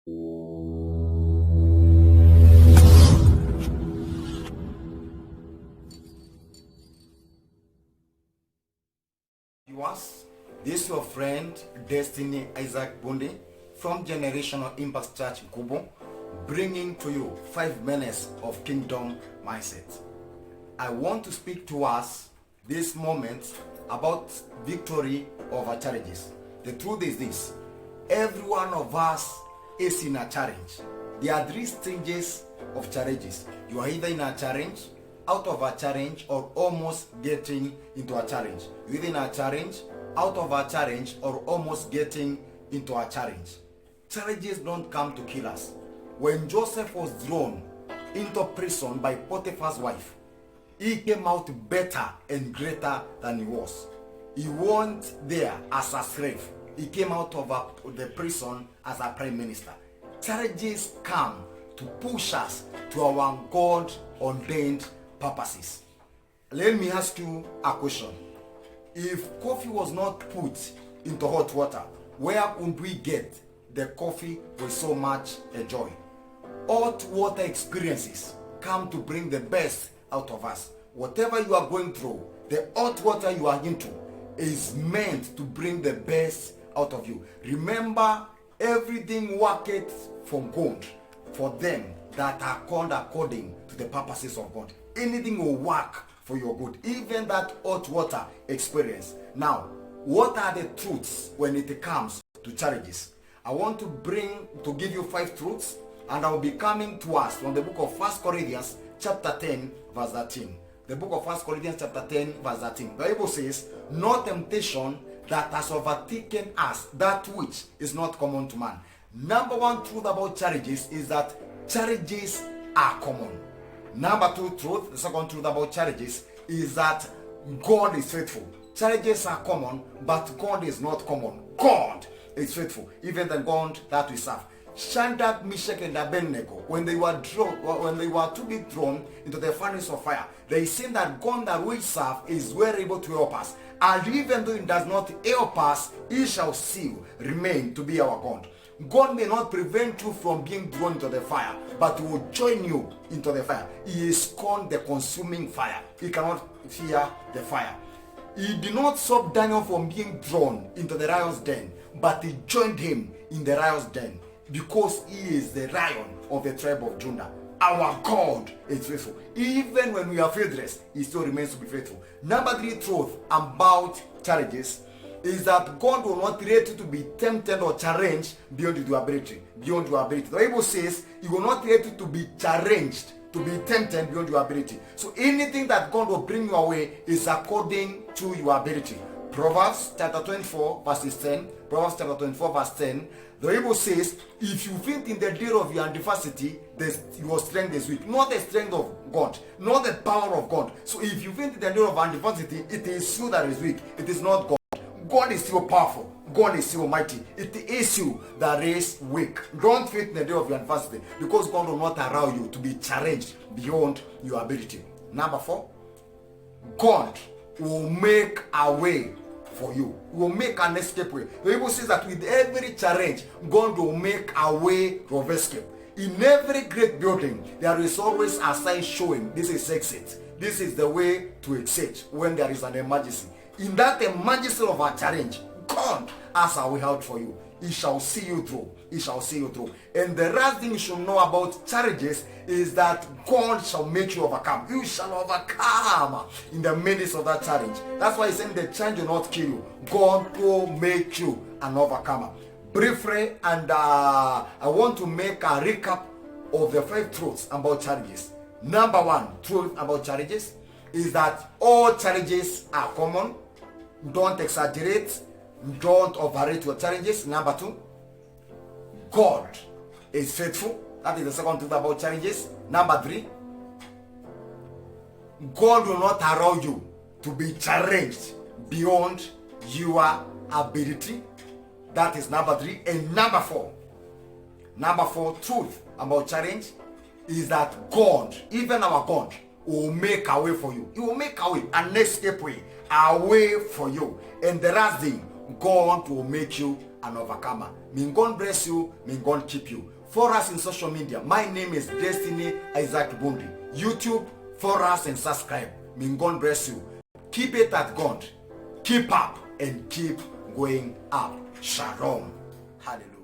Viewers, this is your friend Destiny Isaac Bunde from Generational Impact Church Kubo, bringing to you 5 minutes of Kingdom Mindset. I want to speak to us this moment about victory over challenges. The truth is this: every one of us is in a challenge. There are 3 stages of challenges. You are either in a challenge, out of a challenge, or almost getting into a challenge. You're either in a challenge, out of a challenge, or almost getting into a challenge. Challenges don't come to kill us. When Joseph was thrown into prison by Potiphar's wife, he came out better and greater than he was. He wasn't there as a slave. He came out of the prison as a prime minister. Challenges come to push us to our God-ordained purposes. Let me ask you a question. If coffee was not put into hot water, where would we get the coffee with so much joy? Hot water experiences come to bring the best out of us. Whatever you are going through, the hot water you are into is meant to bring the best out of you. Remember, everything worketh for good for them that are called according to the purposes of God. Anything will work for your good, even that hot water experience. Now, what are the truths when it comes to challenges? I want to give you 5 truths, and I will be coming to us from the book of 1 Corinthians chapter 10 verse 13. The book of 1 Corinthians chapter 10 verse 13. The Bible says, "No temptation that has overtaken us, that which is not common to man." Number 1 truth about challenges is that challenges are common. Number 2 truth, the second truth about challenges is that God is faithful. Challenges are common, but God is not common. God is faithful, even the God that we serve. Shadrach, Meshach, and Abednego, when they were to be thrown into the furnace of fire, they said that God that we serve is well able to help us. And even though he does not help us, he shall still remain to be our God. God may not prevent you from being thrown into the fire, but he will join you into the fire. He is called the consuming fire. He cannot fear the fire. He did not stop Daniel from being thrown into the lion's den, but he joined him in the lion's den because he is the lion of the tribe of Judah. Our God is faithful. Even when we are faithless, he still remains to be faithful. Number 3 truth about challenges is that God will not let you to be tempted or challenged beyond your ability. Beyond your ability. The Bible says he will not let you to be challenged, to be tempted beyond your ability. So anything that God will bring your way is according to your ability. Proverbs chapter 24 verses 10. Proverbs chapter 24 verse 10. The Bible says, if you think in the day of your adversity, your strength is weak. Not the strength of God, not the power of God. So if you think in the day of adversity, it is you that is weak. It is not God. God is still powerful. God is still mighty. It is you that is weak. Don't think in the day of your adversity, because God will not allow you to be challenged beyond your ability. Number 4, God will make a way for you. He will make an escape way. The Bible says that with every challenge, God will make a way of escape. In every great building, there is always a sign showing this is exit. This is the way to exit when there is an emergency. In that emergency of a challenge, God has a way out for you. He shall see you through. He shall see you through. And the last thing you should know about challenges is that God shall make you overcome. You shall overcome in the midst of that challenge. That's why he's saying the challenge will not kill you. God will make you an overcomer. Briefly, and I want to make a recap of the 5 truths about challenges. Number 1 truth about challenges is that all challenges are common. Don't exaggerate. Don't overrate your challenges. Number 2, God is faithful. That is the second truth about challenges. Number 3, God will not allow you to be challenged beyond your ability. That is number 3. And number 4 truth about challenge is that God, even our God, will make a way for you. He will make a way, an escape way, a way for you. And the last thing, God will make you an overcomer. May God bless you. May God keep you. For us in social media, my name is Destiny Isaac Bundi. YouTube, for us and subscribe. May God bless you. Keep it at God. Keep up and keep going up. Shalom. Hallelujah.